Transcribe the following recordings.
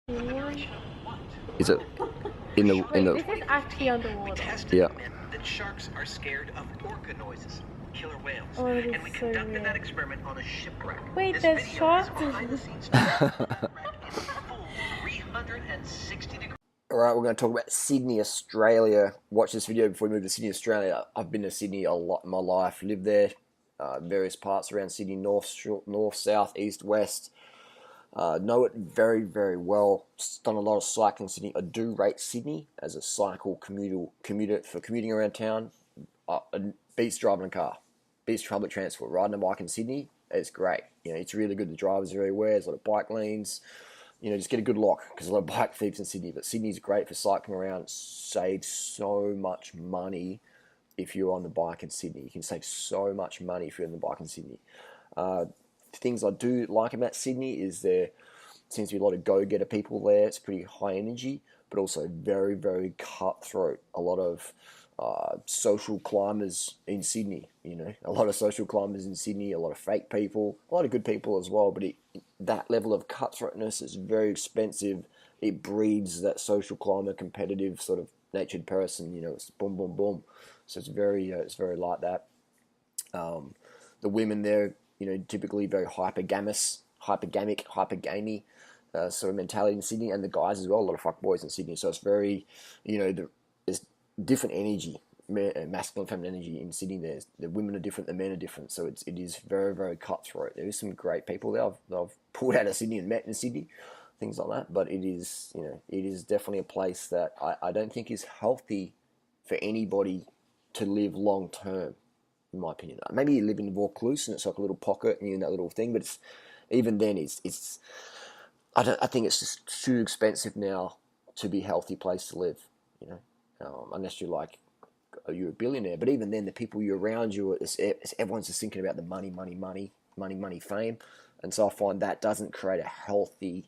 Really? Is it in Wait, the? this is actually We underwater. tested Yeah. the myth that sharks are scared of orca noises, killer whales, Oh, it is and we so conducted that real. experiment on a shipwreck. Wait, This there's video is a sharks behind-the-scenes view of a shipwreck in full 360 degrees. All right, we're going to talk about Sydney, Australia. Watch this video before we move to Sydney, Australia. I've been to Sydney a lot in my life. Lived there, various parts around Sydney, north, south, east, west. Know it very, very well. Done a lot of cycling in Sydney. I do rate Sydney as a cycle commuter for commuting around town. It beats driving a car, beats public transport. Riding a bike in Sydney, it's great. It's really good. The drivers are everywhere. There's a lot of bike lanes. Just get a good lock because a lot of bike thieves in Sydney. But Sydney's great for cycling around. It saves so much money if you're on the bike in Sydney. You can save so much money if you're on the bike in Sydney. Things I do like about Sydney is there seems to be a lot of go-getter people there. It's pretty high energy, but also very, very cutthroat. A lot of social climbers in Sydney. A lot of social climbers in Sydney. A lot of fake people. A lot of good people as well. But that level of cutthroatness is very expensive. It breeds that social climber, competitive sort of natured person. It's boom, boom, boom. So it's very like that. The women there, typically very hypergamic, sort of mentality in Sydney, and the guys as well. A lot of fuck boys in Sydney, so it's very, there's different energy, masculine, feminine energy in Sydney. The women are different, the men are different, so it is very, very cutthroat. There is some great people there. I've pulled out of Sydney and met in Sydney, things like that. But it is definitely a place that I don't think is healthy for anybody to live long term, in my opinion. Maybe you live in Vaucluse and it's like a little pocket and you're in that little thing, but even then it's I think it's just too expensive now to be a healthy place to live. Unless you're a billionaire. But even then, the people you around you, everyone's just thinking about the money, money, money, money, money, fame, and so I find that doesn't create a healthy,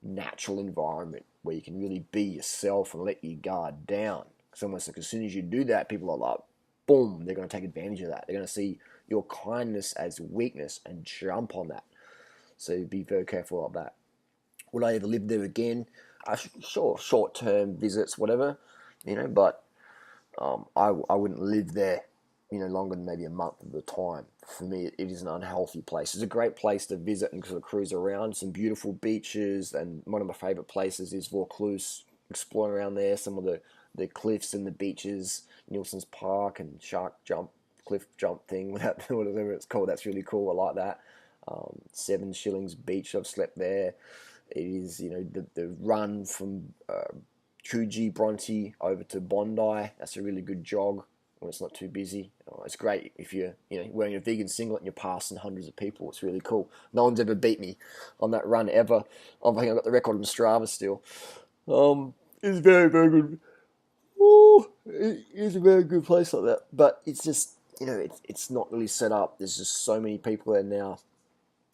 natural environment where you can really be yourself and let your guard down. Because almost like as soon as you do that, people are like, boom, they're going to take advantage of that. They're going to see your kindness as weakness and jump on that. So be very careful of that. Would I ever live there again? Sure, short-term visits, whatever, but I wouldn't live there, longer than maybe a month at a time. For me, it is an unhealthy place. It's a great place to visit and sort of cruise around. Some beautiful beaches, and one of my favourite places is Vaucluse. Exploring around there, some of the cliffs and the beaches, Nielsen's Park and Shark Jump, Cliff Jump thing, whatever it's called. That's really cool. I like that. 7 Shillings Beach, I've slept there. It is, the run from Coogee, Bronte over to Bondi. That's a really good jog when it's not too busy. It's great if you're wearing a vegan singlet and you're passing hundreds of people. It's really cool. No one's ever beat me on that run ever. I think I've got the record on Strava still. It's very, very good. Oh, it is a very good place like that. But it's just, it's not really set up. There's just so many people there now.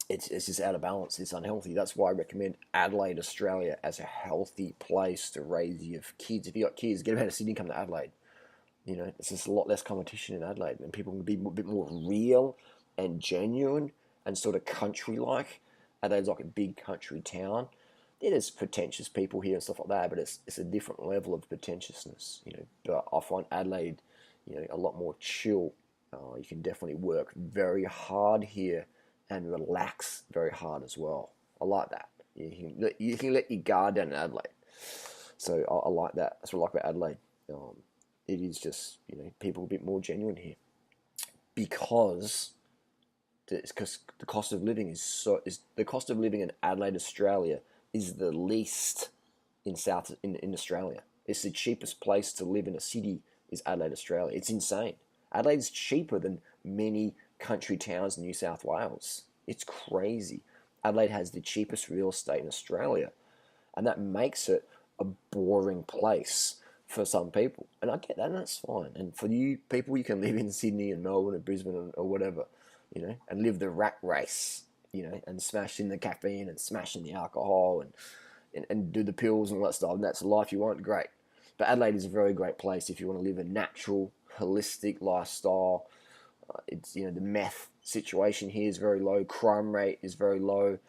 It's just out of balance. It's unhealthy. That's why I recommend Adelaide, Australia, as a healthy place to raise your kids. If you got kids, get them out of Sydney, come to Adelaide. It's just a lot less competition in Adelaide, and people can be a bit more real and genuine and sort of country-like. Adelaide's like a big country town. There's pretentious people here and stuff like that, but it's a different level of pretentiousness. But I find Adelaide, a lot more chill. You can definitely work very hard here and relax very hard as well. I like that. You can let your guard down in Adelaide. So I like that. That's what I like about Adelaide. It is just people a bit more genuine here because the cost of living is the cost of living in Adelaide, Australia, is the least in Australia. It's the cheapest place to live in a city is Adelaide, Australia. It's insane. Adelaide's cheaper than many country towns in New South Wales. It's crazy. Adelaide has the cheapest real estate in Australia, and that makes it a boring place for some people. And I get that, and that's fine. And for you people, you can live in Sydney and Melbourne and Brisbane or whatever, and live the rat race, and smash in the caffeine and smash in the alcohol and do the pills and all that stuff. And that's the life you want, great. But Adelaide is a very great place if you want to live a natural, holistic lifestyle. It's the meth situation here is very low. Crime rate is very low.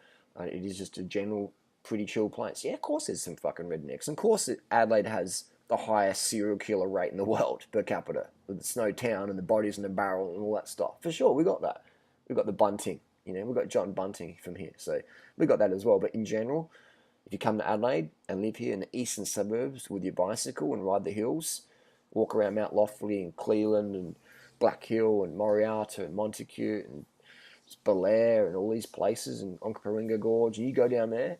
It is just a general pretty chill place. Yeah, of course there's some fucking rednecks. And of course Adelaide has the highest serial killer rate in the world per capita, with the Snow Town and the bodies in the barrel and all that stuff. For sure, we got that. We got the Bunting. We got John Bunting from here, so we got that as well. But in general, if you come to Adelaide and live here in the eastern suburbs with your bicycle and ride the hills, walk around Mount Loftley and Cleland and Black Hill and Moriata and Montacute and Belair and all these places and Onkaparinga Gorge, you go down there,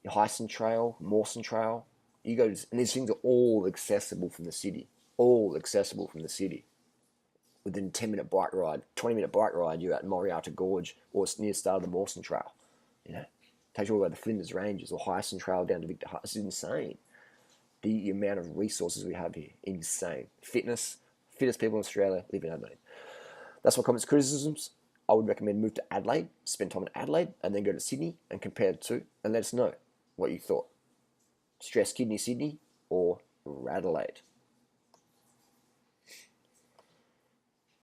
your Hyson Trail, Mawson Trail, you go, and these things are all accessible from the city. All accessible from the city. Within 10-minute bike ride, 20-minute bike ride, you're at Moriata Gorge or it's near the start of the Mawson Trail. Takes you all the way to the Flinders Ranges or Hyson Trail down to Victor Hut. This is insane. The amount of resources we have here, insane. Fittest people in Australia live in Adelaide. That's my comments, criticisms. I would recommend move to Adelaide, spend time in Adelaide, and then go to Sydney and compare the two, and let us know what you thought. Stress Kidney Sydney or Radelaide?